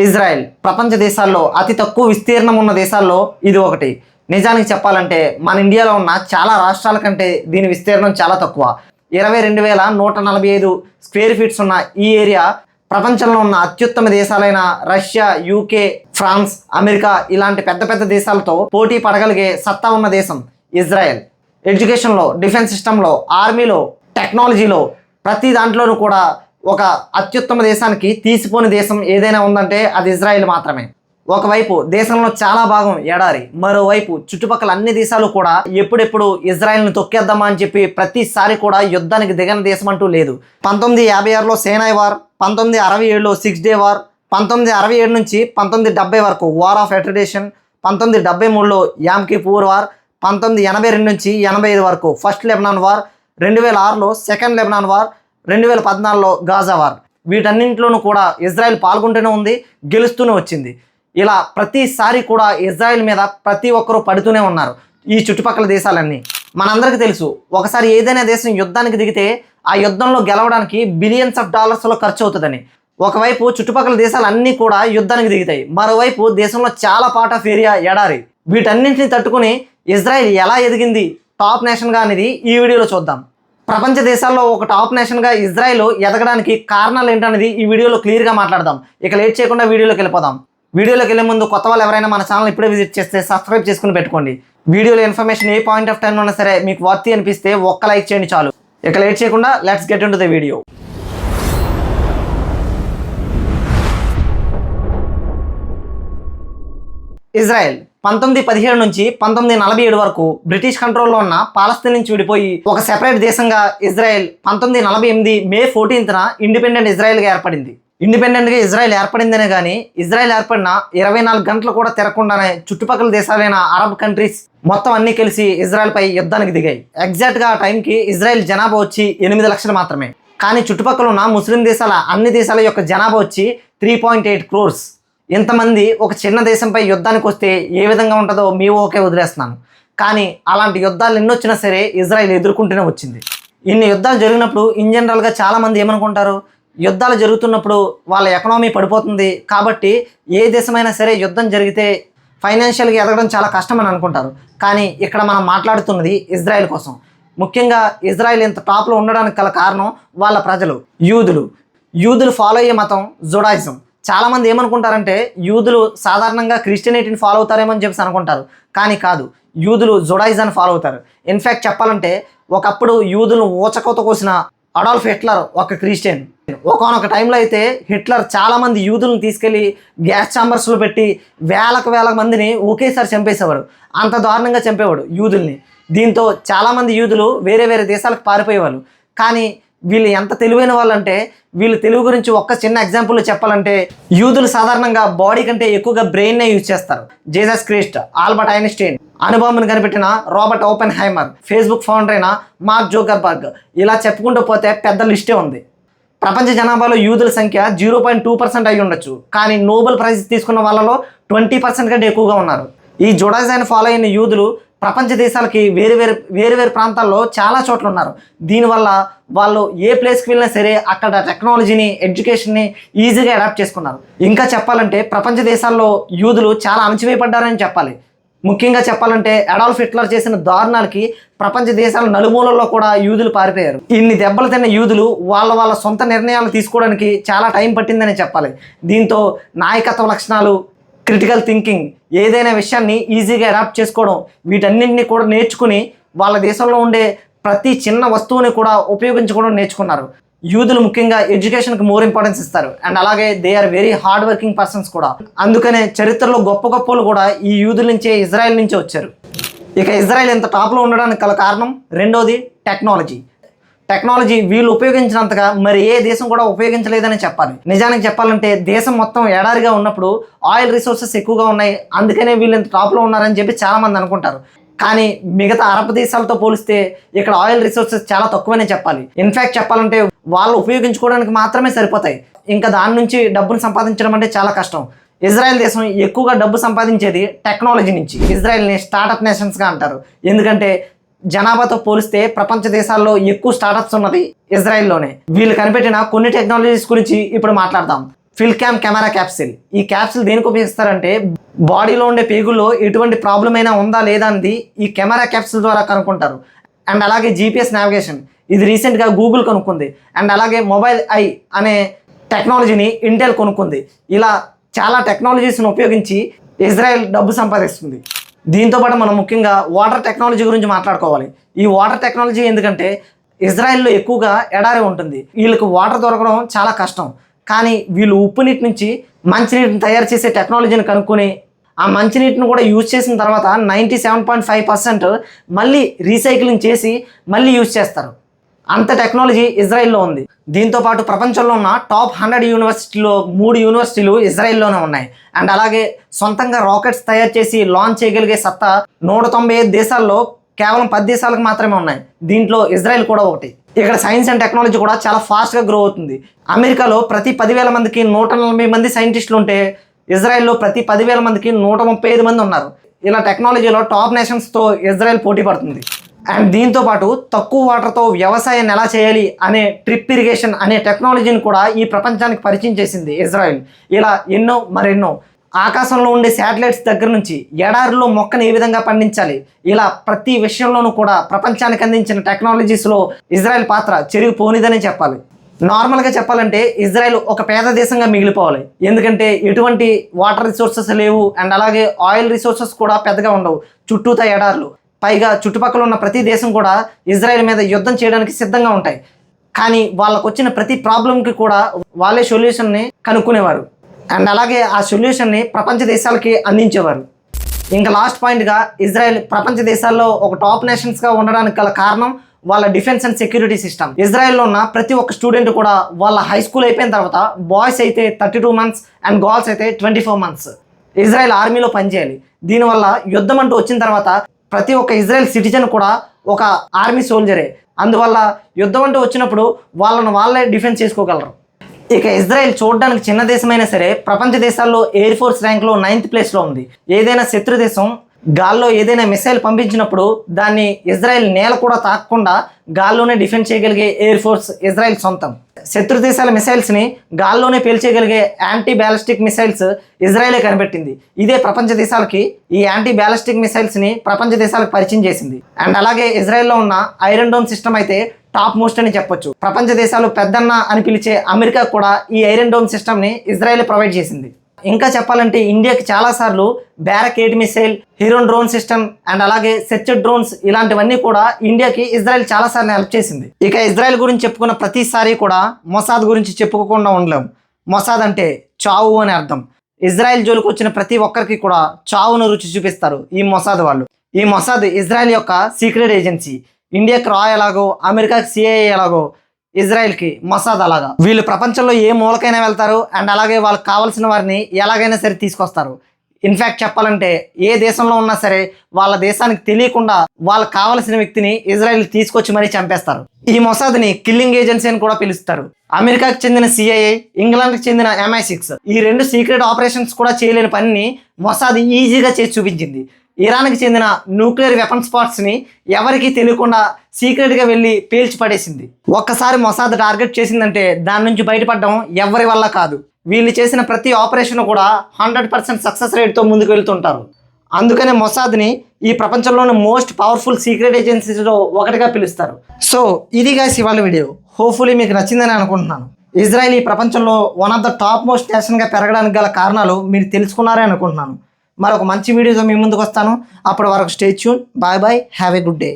Israel ప్రపంచ దేశాల్లో అతి తక్కువ విస్తీర్ణం ఉన్న దేశాల్లో ఇది ఒకటి. నిజానికి చెప్పాలంటే మన ఇండియాలో ఉన్న చాలా రాష్ట్రాల కంటే దీని విస్తీర్ణం చాలా తక్కువ. 22,145 స్క్వేర్ ఫీట్స్ ఉన్న ఈ ఏరియా ప్రపంచంలో ఉన్న అత్యుత్తమ దేశాలైన రష్యా, యూకే, ఫ్రాన్స్, అమెరికా ఇలాంటి పెద్ద పెద్ద దేశాలతో పోటీ పడగలిగే సత్తా ఉన్న దేశం ఇజ్రాయెల్. ఎడ్యుకేషన్లో, డిఫెన్స్ సిస్టంలో, ఆర్మీలో, టెక్నాలజీలో ప్రతి దాంట్లోనూ కూడా ఒక అత్యుత్తమ దేశానికి తీసిపోని దేశం ఏదైనా ఉందంటే అది ఇజ్రాయెల్ మాత్రమే. ఒకవైపు దేశంలో చాలా భాగం ఎడారి, మరోవైపు చుట్టుపక్కల అన్ని దేశాలు కూడా ఎప్పుడెప్పుడు ఇజ్రాయెల్ని తొక్కేద్దామా అని చెప్పి ప్రతిసారి కూడా యుద్ధానికి దిగని దేశం అంటూ లేదు. 1956లో సేనాయ్ వార్, 1967లో 6 డే వార్, 1967 నుంచి 1970 వరకు వార్ ఆఫ్ అట్రిడేషన్, 1973లో యామ్ కిపూర్ వార్, 1982 నుంచి 85 వరకు ఫస్ట్ లెబనాన్ వార్, 2006లో సెకండ్ లెబనాన్ వార్, 2014లో గాజా వార్. వీటన్నింటిలోనూ కూడా ఇజ్రాయెల్ పాల్గొంటూనే ఉంది, గెలుస్తూనే వచ్చింది. ఇలా ప్రతిసారి కూడా ఇజ్రాయెల్ మీద ప్రతి ఒక్కరూ పడుతూనే ఉన్నారు ఈ చుట్టుపక్కల దేశాలన్నీ. మనందరికీ తెలుసు, ఒకసారి ఏదైనా దేశం యుద్ధానికి దిగితే ఆ యుద్ధంలో గెలవడానికి బిలియన్స్ ఆఫ్ డాలర్స్లో ఖర్చు అవుతుందని. ఒకవైపు చుట్టుపక్కల దేశాలన్నీ కూడా యుద్ధానికి దిగుతాయి, మరోవైపు దేశంలో చాలా పార్ట్ ఆఫ్ ఏరియా ఎడారి. వీటన్నింటినీ తట్టుకుని ఇజ్రాయెల్ ఎలా ఎదిగింది టాప్ నేషన్గా అనేది ఈ వీడియోలో చూద్దాం. ప్రపంచ దేశాల్లో ఒక టాప్ నేషన్గా ఇజ్రాయెల్ ఎదగడానికి కారణాలు ఏంటనేది ఈ వీడియోలో క్లియర్గా మాట్లాడదాం. ఇక లేట్ చేయకుండా వీడియోలోకి వెళ్ళిపోదాం. వీడియోలోకి వెళ్ళే ముందు కొత్త వాళ్ళు ఎవరైనా మన ఛానల్ ఇప్పుడే విజిట్ చేస్తే సబ్స్క్రైబ్ చేసుకుని పెట్టుకోండి. వీడియోలో information A point of time ఉన్నా సరే మీకు వర్తి అనిపిస్తే ఒక్క లైక్ చేయండి చాలు. ఇక లేట్ చేయకుండా let's get into the video. Israel 1917 నుంచి 1947 వరకు బ్రిటిష్ కంట్రోల్లో ఉన్న పాలస్తీన్ నుంచి విడిపోయి ఒక సెపరేట్ దేశంగా ఇజ్రాయెల్ 1948 మే 14న ఇండిపెండెంట్ ఇజ్రాయెల్గా ఏర్పడింది. ఇండిపెండెంట్గా ఇజ్రాయెల్ ఏర్పడిందనే కానీ ఇజ్రాయెల్ ఏర్పడిన 24 గంటలు కూడా తిరగకుండానే చుట్టుపక్కల దేశాలైన అరబ్ కంట్రీస్ మొత్తం అన్నీ కలిసి ఇజ్రాయెల్పై యుద్ధానికి దిగాయి. ఎగ్జాక్ట్గా ఆ టైంకి ఇజ్రాయెల్ జనాభా వచ్చి 8 లక్షలు మాత్రమే. కానీ చుట్టుపక్కల ఉన్న ముస్లిం దేశాల అన్ని దేశాల యొక్క జనాభా వచ్చి 3.8 crores. ఇంతమంది ఒక చిన్న దేశంపై యుద్ధానికి వస్తే ఏ విధంగా ఉంటుందో మీ ఓకే వదిలేస్తున్నాను. కానీ అలాంటి యుద్ధాలు ఎన్ని వచ్చినా సరే ఇజ్రాయెల్ ఎదుర్కొంటూనే వచ్చింది. ఇన్ని యుద్ధాలు జరిగినప్పుడు ఇన్ జనరల్గా చాలామంది ఏమనుకుంటారు, యుద్ధాలు జరుగుతున్నప్పుడు వాళ్ళ ఎకనామీ పడిపోతుంది కాబట్టి ఏ దేశమైనా సరే యుద్ధం జరిగితే ఫైనాన్షియల్గా ఎదగడం చాలా కష్టం అని అనుకుంటారు. కానీ ఇక్కడ మనం మాట్లాడుతున్నది ఇజ్రాయెల్ కోసం. ముఖ్యంగా ఇజ్రాయెల్ ఇంత టాప్లో ఉండడానికి గల కారణం వాళ్ళ ప్రజలు యూదులు ఫాలో అయ్యే మతం జుడాయిజం. చాలామంది ఏమనుకుంటారంటే యూదులు సాధారణంగా క్రిస్టియనిటీని ఫాలో అవుతారేమో అని చెప్పేసి అనుకుంటారు. కానీ కాదు, యూదులు జుడాయిజాన్ని ఫాలో అవుతారు. ఇన్ఫ్యాక్ట్ చెప్పాలంటే ఒకప్పుడు యూదులను ఊచకోత కోసిన అడాల్ఫ్ హిట్లర్ ఒక క్రిస్టియన్. ఒకనొక టైంలో అయితే హిట్లర్ చాలామంది యూదులను తీసుకెళ్ళి గ్యాస్ ఛాంబర్స్లో పెట్టి వేల మందిని ఒకేసారి చంపేసేవాడు. అంత దారుణంగా చంపేవాడు యూదుల్ని. దీంతో చాలామంది యూదులు వేరే దేశాలకు పారిపోయేవాళ్ళు. కానీ వీళ్ళు ఎంత తెలివైన వాళ్ళంటే, వీళ్ళు తెలుగు గురించి ఒక్క చిన్న ఎగ్జాంపుల్ చెప్పాలంటే, యూదులు సాధారణంగా బాడీ కంటే ఎక్కువగా బ్రెయిన్నే యూజ్ చేస్తారు. జీసస్ క్రైస్ట్, ఆల్బర్ట్ ఐన్స్టీన్, అణుబాంబును కనిపెట్టిన రాబర్ట్ ఓపెన్ హైమర్, ఫేస్బుక్ ఫౌండర్ అయిన మార్క్ జోకర్బర్గ్, ఇలా చెప్పుకుంటూ పోతే పెద్ద లిస్టే ఉంది. ప్రపంచ జనాభాలో యూదుల సంఖ్య 0.2% అయి ఉండొచ్చు. కానీ నోబెల్ ప్రైజ్ తీసుకున్న వాళ్ళలో 20% కంటే ఎక్కువగా ఉన్నారు. ఈ జుడాయిజాన్ని ఫాలో అయిన యూదులు ప్రపంచ దేశాలకి వేరు ప్రాంతాల్లో చాలా చోట్ల ఉన్నారు. దీనివల్ల వాళ్ళు ఏ ప్లేస్కి వెళ్ళినా సరే అక్కడ టెక్నాలజీని, ఎడ్యుకేషన్ని ఈజీగా అడాప్ట్ చేసుకున్నారు. ఇంకా చెప్పాలంటే ప్రపంచ దేశాల్లో యూదులు చాలా అణచివేయబడ్డారని చెప్పాలి. ముఖ్యంగా చెప్పాలంటే అడాల్ఫ్ హిట్లర్ చేసిన దారుణాలకి ప్రపంచ దేశాల నలుమూలల్లో కూడా యూదులు పారిపోయారు. ఇన్ని దెబ్బలు తిన్న యూదులు వాళ్ళ సొంత నిర్ణయాలు తీసుకోవడానికి చాలా టైం పట్టిందని చెప్పాలి. దీంతో నాయకత్వ లక్షణాలు, క్రిటికల్ థింకింగ్, ఏదైనా విషయాన్ని ఈజీగా అడాప్ట్ చేసుకోవడం, వీటన్నింటినీ కూడా నేర్చుకుని వాళ్ళ దేశంలో ఉండే ప్రతి చిన్న వస్తువుని కూడా ఉపయోగించుకోవడం నేర్చుకున్నారు. యూదులు ముఖ్యంగా ఎడ్యుకేషన్కి మోర్ ఇంపార్టెన్స్ ఇస్తారు. అండ్ అలాగే they are very hard working persons కూడా. అందుకనే చరిత్రలో గొప్పలు కూడా ఈ యూదుల నుంచే, ఇజ్రాయెల్ నుంచే వచ్చారు. ఇక ఇజ్రాయెల్ ఇంత టాప్లో ఉండడానికి గల కారణం రెండోది టెక్నాలజీ వీళ్ళు ఉపయోగించినంతగా మరి ఏ దేశం కూడా ఉపయోగించలేదని చెప్పాలి. నిజానికి చెప్పాలంటే దేశం మొత్తం ఎడారిగా ఉన్నప్పుడు ఆయిల్ రిసోర్సెస్ ఎక్కువగా ఉన్నాయి, అందుకనే వీళ్ళు ఇంత టాప్లో ఉన్నారని చెప్పి చాలామంది అనుకుంటారు. కానీ మిగతా అరబ్ దేశాలతో పోలిస్తే ఇక్కడ ఆయిల్ రిసోర్సెస్ చాలా తక్కువనే చెప్పాలి. ఇన్ఫ్యాక్ట్ చెప్పాలంటే వాళ్ళు ఉపయోగించుకోవడానికి మాత్రమే సరిపోతాయి. ఇంకా దాని నుంచి డబ్బును సంపాదించడం అంటే చాలా కష్టం. ఇజ్రాయెల్ దేశం ఎక్కువగా డబ్బు సంపాదించేది టెక్నాలజీ నుంచి. ఇజ్రాయెల్ని స్టార్టప్ నేషన్స్గా అంటారు. ఎందుకంటే జనాభాతో పోలిస్తే ప్రపంచ దేశాల్లో ఎక్కువ స్టార్టప్స్ ఉన్నది ఇజ్రాయెల్లోనే. వీళ్ళు కనిపెట్టిన కొన్ని టెక్నాలజీస్ గురించి ఇప్పుడు మాట్లాడదాం. ఫిల్కామ్ కెమెరా క్యాప్సిల్. ఈ క్యాప్సిల్ దేనికి ఉపయోగిస్తారంటే బాడీలో ఉండే పేగుల్లో ఎటువంటి ప్రాబ్లం అయినా ఉందా లేదా అనేది ఈ కెమెరా క్యాప్సిల్ ద్వారా కనుక్కుంటారు. అండ్ అలాగే జీపీఎస్ నావిగేషన్, ఇది రీసెంట్గా గూగుల్ కనుక్కుంది. అండ్ అలాగే మొబైల్ ఐ అనే టెక్నాలజీని ఇంటెల్ కొనుక్కుంది. ఇలా చాలా టెక్నాలజీస్ని ఉపయోగించి ఇజ్రాయెల్ డబ్బు సంపాదిస్తుంది. దీంతోపాటు మనం ముఖ్యంగా వాటర్ టెక్నాలజీ గురించి మాట్లాడుకోవాలి. ఈ వాటర్ టెక్నాలజీ ఎందుకంటే ఇజ్రాయెల్లో ఎక్కువగా ఎడారి ఉంటుంది, వీళ్ళకి వాటర్ దొరకడం చాలా కష్టం. కానీ వీళ్ళు ఉప్పు నీటి నుంచి మంచినీటిని తయారు చేసే టెక్నాలజీని కనుక్కొని ఆ మంచినీటిని కూడా యూజ్ చేసిన తర్వాత 97.5% మళ్ళీ రీసైక్లింగ్ చేసి మళ్ళీ యూజ్ చేస్తారు. అంత టెక్నాలజీ ఇజ్రాయెల్లో ఉంది. దీంతోపాటు ప్రపంచంలో ఉన్న టాప్ 100 యూనివర్సిటీలో 3 యూనివర్సిటీలు ఇజ్రాయెల్లోనే ఉన్నాయి. అండ్ అలాగే సొంతంగా రాకెట్స్ తయారు చేసి లాంచ్ చేయగలిగే సత్తా 195 దేశాల్లో కేవలం 10 దేశాలకు మాత్రమే ఉన్నాయి. దీంట్లో ఇజ్రాయెల్ కూడా ఒకటి. ఇక్కడ సైన్స్ అండ్ టెక్నాలజీ కూడా చాలా ఫాస్ట్గా గ్రో అవుతుంది. అమెరికాలో ప్రతి 10,000 మందికి 140 మంది సైంటిస్టులు ఉంటే ఇజ్రాయెల్లో ప్రతి 10,000 మందికి 135 మంది ఉన్నారు. ఇలా టెక్నాలజీలో టాప్ నేషన్స్తో ఇజ్రాయెల్ పోటీ పడుతుంది. అండ్ దీంతోపాటు తక్కువ వాటర్తో వ్యవసాయాన్ని ఎలా చేయాలి అనే డ్రిప్ ఇరిగేషన్ అనే టెక్నాలజీని కూడా ఈ ప్రపంచానికి పరిచయం చేసింది ఇజ్రాయెల్. ఇలా ఎన్నో మరెన్నో ఆకాశంలో ఉండే శాటిలైట్స్ దగ్గర నుంచి ఎడారిలో మొక్కను ఏ విధంగా పండించాలి, ఇలా ప్రతి విషయంలోనూ కూడా ప్రపంచానికి అందించిన టెక్నాలజీస్లో ఇజ్రాయెల్ పాత్ర చెరిగిపోనిదనే చెప్పాలి. నార్మల్గా చెప్పాలంటే ఇజ్రాయెల్ ఒక పేద దేశంగా మిగిలిపోవాలి. ఎందుకంటే ఎటువంటి వాటర్ రిసోర్సెస్ లేవు. అండ్ అలాగే ఆయిల్ రిసోర్సెస్ కూడా పెద్దగా ఉండవు, చుట్టూతా ఎడార్లు. పైగా చుట్టుపక్కల ఉన్న ప్రతి దేశం కూడా ఇజ్రాయెల్ మీద యుద్ధం చేయడానికి సిద్ధంగా ఉంటాయి. కానీ వాళ్ళకు వచ్చిన ప్రతి ప్రాబ్లంకి కూడా వాళ్ళే సొల్యూషన్ని కనుక్కునేవారు. అండ్ అలాగే ఆ సొల్యూషన్ని ప్రపంచ దేశాలకి అందించేవారు. ఇంకా లాస్ట్ పాయింట్గా ఇజ్రాయెల్ ప్రపంచ దేశాల్లో ఒక టాప్ నేషన్స్గా ఉండడానికి గల కారణం వాళ్ళ డిఫెన్స్ అండ్ సెక్యూరిటీ సిస్టమ్. ఇజ్రాయెల్లో ఉన్న ప్రతి ఒక్క స్టూడెంట్ కూడా వాళ్ళ హై స్కూల్ అయిపోయిన తర్వాత బాయ్స్ అయితే 32 months అండ్ గర్ల్స్ అయితే 24 months ఇజ్రాయెల్ ఆర్మీలో పనిచేయాలి. దీనివల్ల యుద్ధం అంటూ వచ్చిన తర్వాత ప్రతి ఒక్క ఇజ్రాయెల్ సిటిజన్ కూడా ఒక ఆర్మీ సోల్జరే. అందువల్ల యుద్ధం అంటూ వచ్చినప్పుడు వాళ్ళే డిఫెన్స్ చేసుకోగలరు. ఇక ఇజ్రాయెల్ చూడడానికి చిన్న దేశమైనా సరే ప్రపంచ దేశాల్లో ఎయిర్ ఫోర్స్ ర్యాంక్లో 9th ప్లేస్లో ఉంది. ఏదైనా శత్రు దేశం గాల్లో ఏదైనా మిసైల్ పంపించినప్పుడు దాన్ని ఇజ్రాయెల్ నేల కూడా తాకకుండా గాల్లోనే డిఫెండ్ చేయగలిగే ఎయిర్ ఫోర్స్ ఇజ్రాయెల్ సొంతం. శత్రు దేశాల మిసైల్స్ని గాల్లోనే పేల్చేయగలిగే యాంటీ బ్యాలిస్టిక్ మిసైల్స్ ఇజ్రాయెలే కనిపెట్టింది. ఇదే ప్రపంచ దేశాలకి ఈ యాంటీ బ్యాలిస్టిక్ మిసైల్స్ని ప్రపంచ దేశాలకు పరిచయం చేసింది. అండ్ అలాగే ఇజ్రాయెల్లో ఉన్న ఐరన్ డోమ్ సిస్టమ్ అయితే టాప్ మోస్ట్ అని చెప్పొచ్చు. ప్రపంచ దేశాలు పెద్దన్న అని పిలిచే అమెరికా కూడా ఈ ఐరన్ డోమ్ సిస్టమ్ని ఇజ్రాయెల్ ప్రొవైడ్ చేసింది. ఇంకా చెప్పాలంటే ఇండియాకి చాలాసార్లు barrack 8 missile, హీరోన్ drone system and అలాగే సెర్చ్ డ్రోన్స్ ఇలాంటివన్నీ కూడా ఇండియాకి ఇజ్రాయెల్ చాలాసార్లు హెల్ప్ చేసింది. ఇక ఇజ్రాయెల్ గురించి చెప్పుకున్న ప్రతిసారి కూడా మొసాద్ గురించి చెప్పుకోకుండా ఉండలేం. మొసాద్ అంటే చావు అని అర్థం. ఇజ్రాయెల్ జోలికి వచ్చిన ప్రతి ఒక్కరికి కూడా చావును రుచి చూపిస్తారు ఈ మొసాద్ వాళ్ళు. ఈ మొసాద్ ఇజ్రాయెల్ యొక్క సీక్రెట్ ఏజెన్సీ. ఇండియాకి రా ఎలాగో, అమెరికాకి సిఐఏ ఎలాగో, ఇజ్రాయెల్కి మొసాద్ అలాగా. వీళ్ళు ప్రపంచంలో ఏ మూలకైనా వెళ్తారు. అండ్ అలాగే వాళ్ళకి కావాల్సిన వారిని ఎలాగైనా సరే తీసుకొస్తారు. ఇన్ఫ్యాక్ట్ చెప్పాలంటే ఏ దేశంలో ఉన్నా సరే వాళ్ళ దేశానికి తెలియకుండా వాళ్ళకి కావాల్సిన వ్యక్తిని ఇజ్రాయెల్ తీసుకొచ్చి మరీ చంపేస్తారు. ఈ మొసాద్ని కిల్లింగ్ ఏజెన్సీ అని కూడా పిలుస్తారు. అమెరికాకి చెందిన సిఐఏ, ఇంగ్లాండ్కి చెందిన MI6 ఈ 2 సీక్రెట్ ఆపరేషన్స్ కూడా చేయలేని పనిని మొసాద్ ఈజీగా చేసి చూపించింది. ఇరాన్కి చెందిన న్యూక్లియర్ వెపన్ స్పాట్స్ని ఎవరికీ తెలియకుండా సీక్రెట్గా వెళ్ళి పేల్చి పడేసింది. ఒక్కసారి మొసాద్ టార్గెట్ చేసిందంటే దాని నుంచి బయటపడడం ఎవరి వల్ల కాదు. వీళ్ళు చేసిన ప్రతి ఆపరేషన్ కూడా 100% సక్సెస్ రేట్తో ముందుకు వెళ్తుంటారు. అందుకనే మొసాద్ని ఈ ప్రపంచంలోని మోస్ట్ పవర్ఫుల్ సీక్రెట్ ఏజెన్సీస్లో ఒకటిగా పిలుస్తారు. సో ఇది గైస్ ఇవాళ వీడియో. హోప్ఫుల్లీ మీకు నచ్చిందని అనుకుంటున్నాను. ఇజ్రాయెల్ ఈ ప్రపంచంలో one of the top most నేషన్గా పెరగడానికి గల కారణాలు మీరు తెలుసుకున్నారే అనుకుంటున్నాను. మరొక మంచి వీడియోతో మీ ముందుకు వస్తాను. అప్పటి వరకు stay tune. Bye bye. Have a good day.